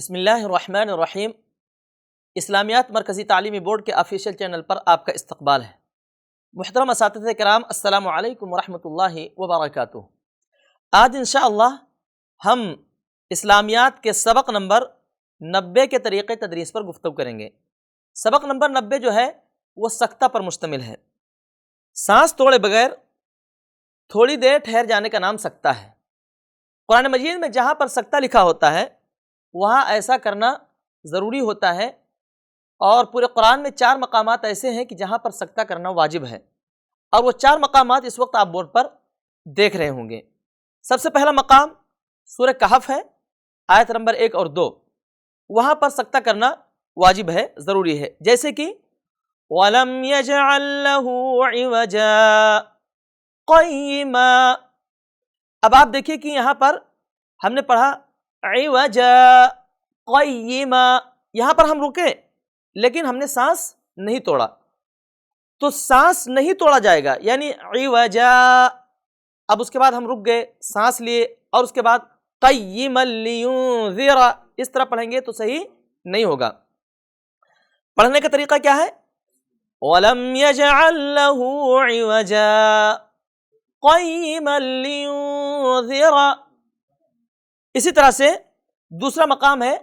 بسم اللہ الرحمن الرحیم۔ اسلامیات مرکزی تعلیمی بورڈ کے آفیشیل چینل پر آپ کا استقبال ہے۔ محترم اساتذہ کرام، السلام علیکم ورحمۃ اللہ وبرکاتہ۔ آج انشاءاللہ ہم اسلامیات کے سبق نمبر 90 کے طریقے تدریس پر گفتگو کریں گے۔ سبق نمبر 90 جو ہے وہ سکتہ پر مشتمل ہے۔ سانس توڑے بغیر تھوڑی دیر ٹھہر جانے کا نام سکتہ ہے۔ قرآن مجید میں جہاں پر سکتہ لکھا ہوتا ہے وہاں ایسا کرنا ضروری ہوتا ہے، اور پورے قرآن میں 4 مقامات ایسے ہیں کہ جہاں پر سکتہ کرنا واجب ہے، اور وہ 4 مقامات اس وقت آپ بورڈ پر دیکھ رہے ہوں گے۔ سب سے پہلا مقام سورہ کہف ہے، آیت نمبر 1 اور 2، وہاں پر سکتہ کرنا واجب ہے، ضروری ہے، جیسے کہ وَلَمْ يَجْعَلْ لَهُ عِوَجًا قَيِّمًا۔ اب آپ دیکھیے کہ یہاں پر ہم نے پڑھا عوجا قیما، یہاں پر ہم رکے لیکن ہم نے سانس نہیں توڑا، تو سانس نہیں توڑا جائے گا، یعنی عوجا۔ اب اس کے بعد ہم رک گئے، سانس لیے، اور اس کے بعد قیما لینذر، اس طرح پڑھیں گے تو صحیح نہیں ہوگا۔ پڑھنے کا طریقہ کیا ہے؟ وَلَمْ يَجْعَلْ لَهُ عِوَجًا قَيِّمًا لِيُنذِرَ۔ اسی طرح سے دوسرا مقام ہے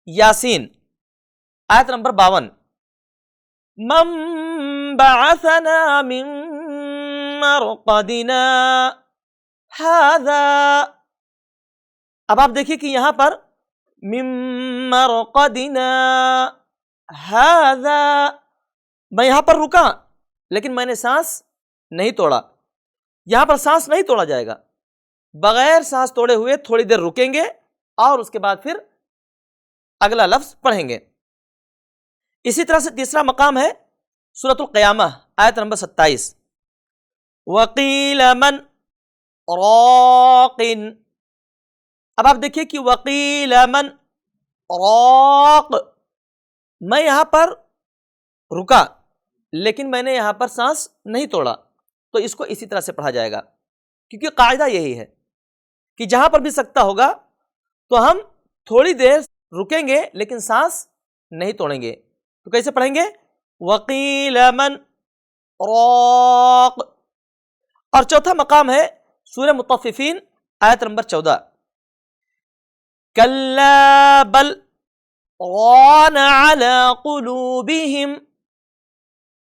یاسین، آیت نمبر 52، مَن بَعَثَنَا مِن مَّرْقَدِنَا هَذَا۔ اب آپ دیکھیے کہ یہاں پر مِن مَّرْقَدِنَا هَذَا، میں یہاں پر رکا لیکن میں نے سانس نہیں توڑا، یہاں پر سانس نہیں توڑا جائے گا، بغیر سانس توڑے ہوئے تھوڑی دیر رکیں گے اور اس کے بعد پھر اگلا لفظ پڑھیں گے۔ اسی طرح سے تیسرا مقام ہے سورۃ القیامہ، آیت نمبر 27، وَقِيلَ مَنْ رَاقٍ۔ اب آپ دیکھیے کہ وَقِيلَ مَنْ رَاقٍ، میں یہاں پر رکا لیکن میں نے یہاں پر سانس نہیں توڑا، تو اس کو اسی طرح سے پڑھا جائے گا، کیونکہ قاعدہ یہی ہے کہ جہاں پر بھی سکتہ ہوگا تو ہم تھوڑی دیر رکیں گے لیکن سانس نہیں توڑیں گے، تو کیسے پڑھیں گے؟ وَقِيلَ مَنْ رَاقٍ۔ اور چوتھا مقام ہے سورہ مطففین، آیت نمبر 14، كَلَّا بَلْ رَانَ عَلَىٰ قُلُوبِهِمْ۔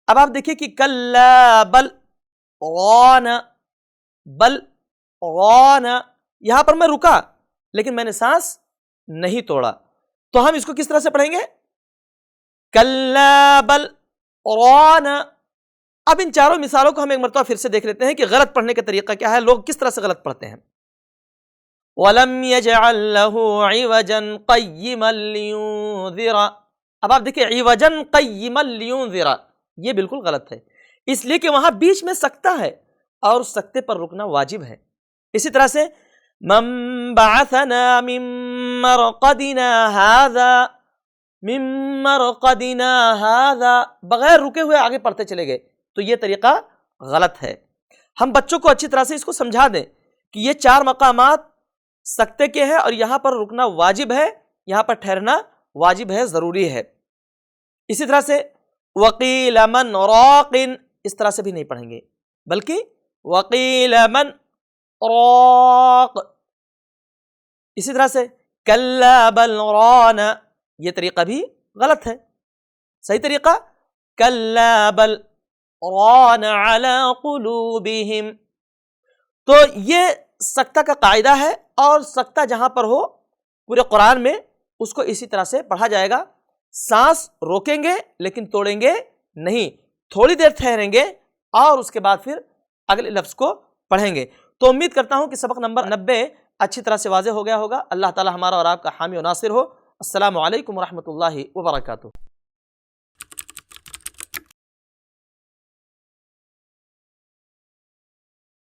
اب آپ دیکھیے کہ كَلَّا بَلْ رَانَ، بل ران، یہاں پر میں رکا لیکن میں نے سانس نہیں توڑا، تو ہم اس کو کس طرح سے پڑھیں گے؟ کلا بل ران۔ اب ان چاروں مثالوں کو ہم ایک مرتبہ پھر سے دیکھ لیتے ہیں کہ غلط پڑھنے کا طریقہ کیا ہے، لوگ کس طرح سے غلط پڑھتے ہیں۔ وَلَمْ يَجْعَلْ لَهُ عِوَجًا قَيِّمًا لِيُنذِرَ۔ اب آپ دیکھیں عِوَجًا قَيِّمًا لِيُنذِرَ، یہ بالکل غلط ہے، اس لیے کہ وہاں بیچ میں سکتہ ہے اور اس سکتے پر رکنا واجب ہے۔ اسی طرح سے مَن بَعَثَنَا مِن مَّرْقَدِنَا هَذَا، مِن مَّرْقَدِنَا هَذَا، بغیر رکے ہوئے آگے پڑھتے چلے گئے، تو یہ طریقہ غلط ہے۔ ہم بچوں کو اچھی طرح سے اس کو سمجھا دیں کہ یہ 4 مقامات سکتے کے ہیں اور یہاں پر رکنا واجب ہے، یہاں پر ٹھہرنا واجب ہے، ضروری ہے۔ اسی طرح سے وَقِيلَ مَنْ رَاقٍ، اس طرح سے بھی نہیں پڑھیں گے، بلکہ وَقِيلَ مَنْ رَاقٍ۔ اسی طرح سے كَلَّا بَلْ رَانَ، یہ طریقہ بھی غلط ہے۔ صحیح طریقہ كَلَّا بَلْ رَانَ عَلَىٰ قُلُوبِهِمْ۔ تو یہ سکتہ کا قاعدہ ہے، اور سکتہ جہاں پر ہو پورے قرآن میں اس کو اسی طرح سے پڑھا جائے گا۔ سانس روکیں گے لیکن توڑیں گے نہیں، تھوڑی دیر ٹھہریں گے اور اس کے بعد پھر اگلے لفظ کو پڑھیں گے۔ تو امید کرتا ہوں کہ سبق نمبر 90 اچھی طرح سے واضح ہو گیا ہوگا۔ اللہ تعالی ہمارا اور آپ کا حامی و ناصر ہو۔ السلام علیکم ورحمۃ اللہ وبرکاتہ۔